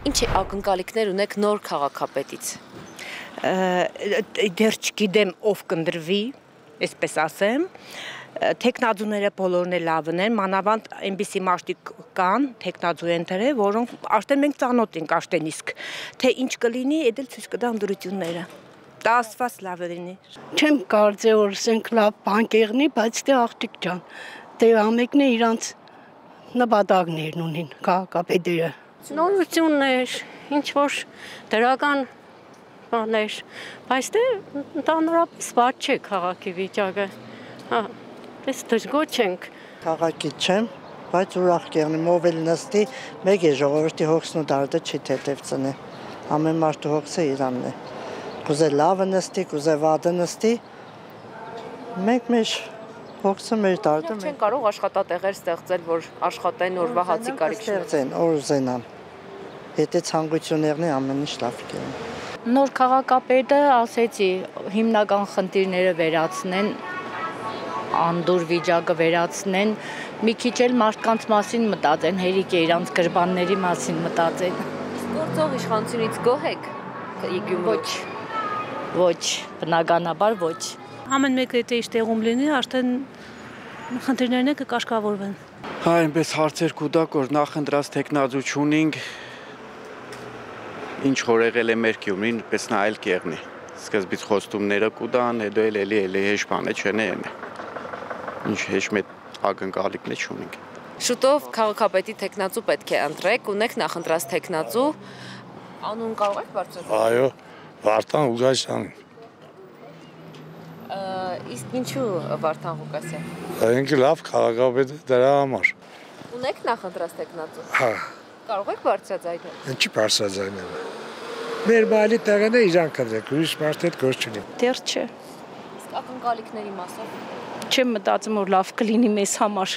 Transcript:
Ինչ ակնկալիքներ ունեք նոր քաղաքապետից։ Դեռ չգիտեմ ով կընտրվի, այսպես ասեմ, տեխնազուները բոլորն էլ լավն են, մանավանդ այնպիսի մարդիկ կան, տեխնազուները, որոնք արդեն մենք ծանոթ ենք արդեն իսկ, թե ինչ կլինի, այդ էլ ցույց կտա ընտրությունները։ Դա ասված լավ լինի։ Չեմ կարծե որ ասենք լավ բան կեղնի, բայց դե աղջիկ ջան, դե ամենն է իրանց նպատակներն ունին քաղաքապետերը։ Նորություններ, ինչ որ դրական բաներ, բայց դե ընդհանրապես վատ չէ քաղաքի վիճակը։ Հա, դες դժգոհ ենք։ Քաղաքից չեմ, բայց ուրախ կեղնեմ, ով էլ նստի, մեկ է ժողովրդի հոգսն ու դարդը չի թեթև ծնե։ Ամեն մարդու հոգսը իրանն է։ Կուզե լավը նստի, կուզե վատը նստի, մենք մեր հոգսը մեր դարդը Չեն կարող աշխատատեղեր ստեղծել, որ աշխատեն օրվա հացի կարիք ստեղծեն, օր ուզենան։ Եթե ցանկություններն է ամեն ինչ լավ կերն։ Նոր քաղաքապետը, ասեցի, հիմնական խնդիրները վերացնեն, անդուր վիճակը վերացնեն, մի քիչ էլ մարդկանց մասին մտածեն, հերիք է իրանց գրբանների մասին մտածեն։ Գործող իշխանությունից գոհ եք Գյումրու։ Ոչ, բնականաբար ոչ։ Ամեն մեկը եթե իր տեղում լինի, արդեն խնդիրներն կկաշկավորվեն։ Հա, այնպես հարցեր կուտակ, որ նախընտրած տեխնազու չունենք, ինչ որ եղել է մեր Գյումրին, պես նա այլ կեղնի։ Սկզբից խոստումները կուտան, հետո էլի հեշ բան է, չեն է։ Ինչ հեշ մեծ ակնկալիքներ չունենք։ Շուտով քաղաքապետի տեխնազու պետք է ընտրեք, ունեք նախընտրած տեխնազու, անուն կարող եք բարձրացնել։ Այո, Վարդան Ղուկասյան։ Իսկ ինչու Վարդան Ղուկասյան։ Ինքը լավ քաղաքապետ է դրա համար։ Ունեք նախընտրած տեխնազու։ Հա։ Կարող եք բարձրացնել։ Ինչի բարձրացնել։ Մեր բալի տեղն է իրան կդրեք, ուրիշ մարդ հետ գործ չունի։ Դեռ չէ։ Իսկ ակնկալիքների մասով։ Չեմ մտածում որ լավ կլինի մեզ համար։